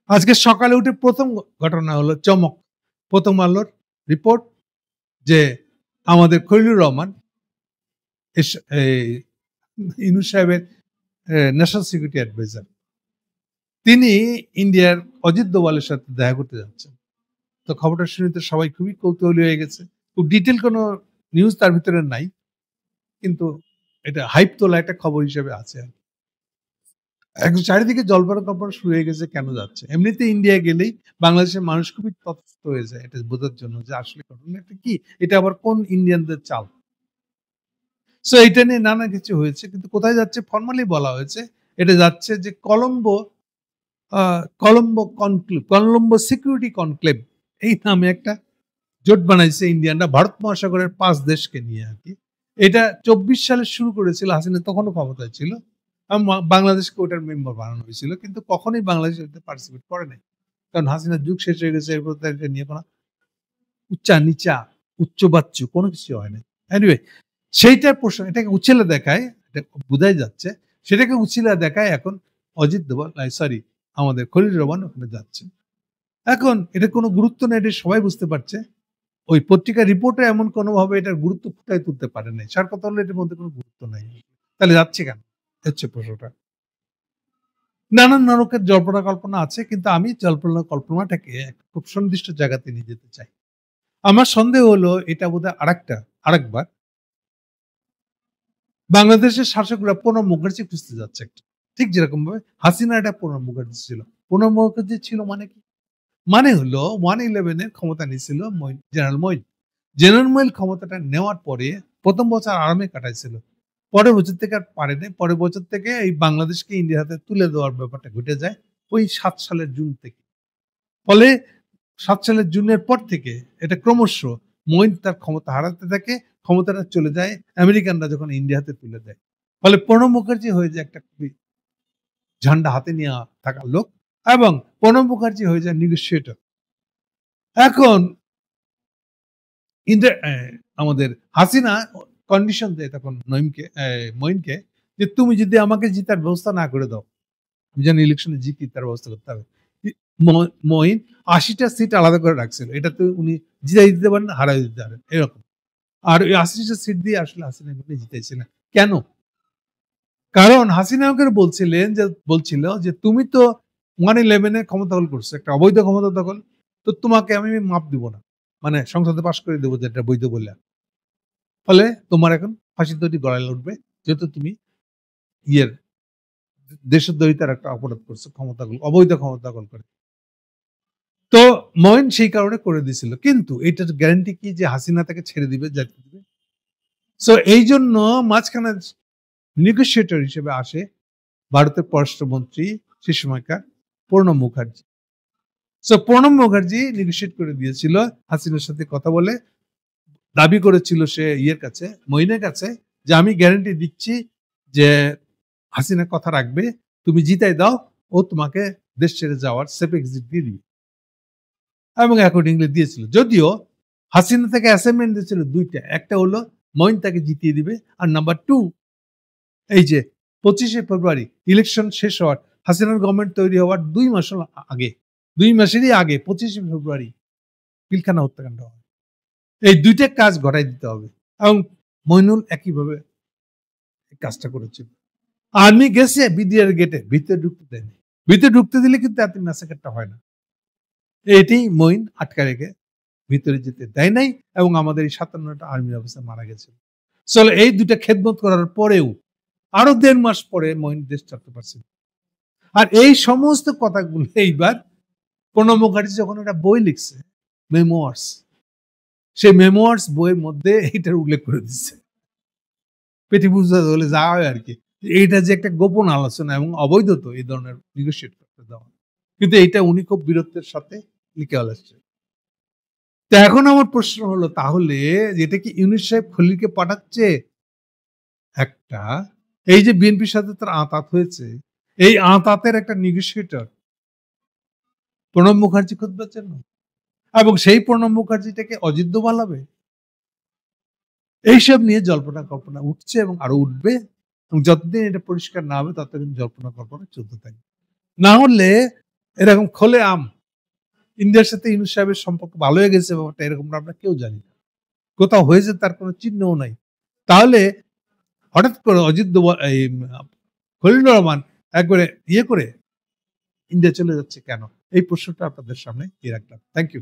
আজকে সকালে উঠে প্রথম ঘটনা হলো চমক। প্রথম আলোর রিপোর্ট যে আমাদের খলিলুর রহমান এই ইউনূস সাহেবের ন্যাশনাল সিকিউরিটি অ্যাডভাইজার তিনি ইন্ডিয়ার অজিত দোভালের সাথে দেখা করতে যাচ্ছেন। তো খবরটা শুনে তো সবাই খুবই কৌতূহলী হয়ে গেছে। খুব ডিটেইল কোনো নিউজ তার ভিতরে নাই। কিন্তু এটা হাইপ তোলা একটা খবর হিসেবে আছে। এখন চারিদিকে জল্পনা-কল্পনা শুরু হয়ে গেছে কেন যাচ্ছে। এমনিতে ইন্ডিয়া গেলেই বাংলাদেশের মানুষ খুবই ততস্থ হয়ে যায় এটা বোঝার জন্য যে আসলে ঘটনাটা কি? এটা আবার কোন ইন্ডিয়ানদের চাল। সো এইটা নিয়ে নানা কিছু হয়েছে। কিন্তু কোথায় যাচ্ছে ফরমালি বলা হয়েছে। এটা যাচ্ছে যে আ কলম্বো সিকিউরিটি কনক্লেভ এই নামে একটা জোট বানাইছে ইন্ডিয়ানরা ভারত মহাসাগরের ৫ দেশকে নিয়ে আরকি। এটা ২৪ সালে শুরু করেছিল হাসিনা তখনও ক্ষমতায় ছিল। বাংলাদেশকে ওটার মেম্বার বানানো হয়েছিল। কিন্তু কখনোই বাংলাদেশ এটাতে পার্টিসিপেট করে নাই। কারণ হাসিনার যুগ শেষ হয়ে গেছে এরপর তো এটা নিয়ে কোন উচ্চা-নিচা, উচ্চ-বাচ্চু কোন কিছু হয় নাই। এনিওয়ে সেইটার প্রশ্ন এটাকে উছিলে দেখায়, এটা বুঝাই যাচ্ছে। সেটাকে উছিলা দেখায় এখন অজিত দোভাল সরি আমাদের খলিলুর রহমান ওখানে যাচ্ছে। এখন এটার কোনো গুরুত্ব নাই এটা সবাই বুঝতে পারছে। ওই পত্রিকার রিপোর্টে এমন কোনোভাবে এটার গুরুত্ব ফুটায় তুলতে পারে নাই। সার কথা হলো এটার মধ্যে কোনো গুরুত্ব নাই। তাহলে যাচ্ছে কেন? হচ্ছে প্রশ্নটা। নানান রকমের জল্পনা কল্পনা আছে কিন্তু আমি জল্পনা কল্পনাটাকে একটা খুব সুনির্দিষ্ট জায়গাতে নিয়ে যেতে চাই। আমার সন্দেহ হলো এটা বোধহয় আরেকবার বাংলাদেশের শাসকরা প্রণব মুখার্জি খুঁজতে যাচ্ছে একটা। ঠিক যেরকম ভাবে হাসিনা এটা প্রণব মুখার্জি ছিল। প্রণব মুখার্জি ছিল মানে কি? মানে হলো 111 এর ক্ষমতা নিয়েছিল জেনারেল মঈন। জেনারেল মঈন ক্ষমতাটা নেওয়ার পরে ১ম বছর আরামে কাটাইছিল। পরের বছর থেকে আর পারে নাই। পরের বছর থেকে এই বাংলাদেশকে ইন্ডিয়ার হাতে তুলে দেওয়ার ব্যাপারটা ঘটে যায় ওই ৭ সালের জুন থেকে। ফলে ৭ সালের জুনের পর থেকে এটা ক্রমশ মঈন তার ক্ষমতা হারাতে থাকে। ক্ষমতাটা চলে যায় আমেরিকানরা যখন ইন্ডিয়া হাতে তুলে দেয়। ফলে প্রণব মুখার্জি হয়ে যায় একটা খুবই ঝান্ডা হাতে নিয়ে থাকা লোক এবং প্রণব মুখার্জি হয়ে যায় নেগোশিয়েটর। এখন আমাদের হাসিনা কন্ডিশন দেয় তখন মঈনকে যে তুমি যদি আমাকে জিতার ব্যবস্থা না করে দাও, আমি যেন ইলেকশনে জিতি তার ব্যবস্থা করতে হবে। ই ম মঈন ৮০ টা সিট আলাদা করে রাখছিল। এটাতে উনি জিতাই দিতে পারেন, হারাই দিতে পারেন এরকম। আর ওই ৮০ টা সিট দিয়ে আসলে হাসিনা এমনি জিতাইছিলেন। কেন? কারণ হাসিনা আমাকে বলছিল যে তুমি তো 111 এ ক্ষমতা দখল করছো। একটা অবৈধ ক্ষমতা দখল। তো তোমাকে আমি মাফ দিব না। মানে সংসদে পাস করে দেব যে এটা বৈধ বইলা। ফলে তোমার এখন ফাঁসির দড়ি গলায় উঠবে। যেহেতু তুমি ইয়ের দেশদ্রোহিতার একটা অপরাধ করছো অবৈধ ক্ষমতা দখল করে। তো মঈন সেই কারণে করে দিয়েছিল। কিন্তু এটার গ্যারান্টি কি যে হাসিনা তাকে ছেড়ে দিবে, যাইতে দিবে? সো এইজন্য মাঝখানে নেগোশিয়েটর হিসেবে আসে ভারতের পররাষ্ট্রমন্ত্রী সে সময়কার প্রণব মুখার্জি। সো প্রণব মুখার্জি নেগোশিয়েট করে দিয়েছিল হাসিনার সাথে কথা বলে দাবি করেছিল সে মঈনের কাছে যে আমি গ্যারান্টি দিচ্ছি যে হাসিনা কথা রাখবে, তুমি জিতাই দাও, ও তোমাকে দেশ ছেড়ে যাওয়ার সেফ এক্সিট দিয়ে দিবে। এবং অ্যাকর্ডিংলি দিয়েছিল। যদিও হাসিনা তাকে অ্যাসাইনমেন্ট দিয়েছিল ২ টা। একটা হলো মঈন তাকে জিতিয়ে দিবে। আর নাম্বার 2 এই যে ২৫শে ফেব্রুয়ারি ইলেকশন শেষ হওয়ার হাসিনার গভর্নমেন্ট তৈরি হওয়ার ২ মাস আগে ২ মাসেরই আগে ২৫শে ফেব্রুয়ারি পিলখানা হত্যাকাণ্ড হয়। এই ২ টা কাজ ঘটায় দিতে হবে। এবং মইনুল একইভাবে এই কাজটা করেছিল। আর্মি গেছে বিডিআর গেটে ভিতরে ঢুকতে দেয়নি। ভিতরে ঢুকতে দিলে কিন্তু এত ম্যাসাকারটা হয় না। এটি মঈন আটকা রেখে ভিতরে যেতে দেয় নাই এবং আমাদের এই ৫৭ টা আর্মি অফিসার মারা গেছে। চলো এই ২ টা খেদমত করার পরেও আরো ১.৫ মাস পরে মঈন দেশ ছাড়তে পারছে। আর এই সমস্ত কথাগুলো এইবার প্রণব মুখার্জি যখন একটা বই লিখছে মেমোয়ার্স, সেই মেমোয়ার্স বইয়ের মধ্যে এইটার উল্লেখ করে দিচ্ছে। পেটি বুঝতে হলে যা হয় আরকি। এইটা যে একটা গোপন আলোচনা এবং অবৈধ তো এই ধরনের নেগোশিয়েট করতে দেওয়া। কিন্তু এইটা উনি খুব বীরত্বের সাথে লিখে আসছে। তো এখন আমার প্রশ্ন হলো তাহলে এটা কি ইউনূস সাহেব খলিলকে পাঠাচ্ছে? একটা এই যে বিএনপির সাথে তার আঁতাত হয়েছে, এই আঁতাতের একটা নেগোশিয়েটর প্রণব মুখার্জি খুঁজবার জন্য এবং সেই প্রণব মুখার্জিটাকে অজিত দোভাল হবে। এইসব নিয়ে জল্পনা কল্পনা উঠছে এবং আরো উঠবে এবং যতদিন এটা পরিষ্কার না হবে ততদিন জল্পনা কল্পনা চলতে থাকবে। না হলে এরকম খোলে আম ইন্ডিয়ার সাথে ইউনূস সাহেবের সম্পর্ক ভালো হয়ে গেছে ব্যাপারটা এরকম আমরা কেউ জানি না। কোথাও হয়েছে তার কোনো চিহ্নও নাই। তাহলে হঠাৎ করে অজিত দোভাল এই খলিলুর রহমান একবারে ইয়ে করে ইন্ডিয়া চলে যাচ্ছে কেন? এই প্রশ্নটা আপনাদের সামনে রাখলাম। Thank you.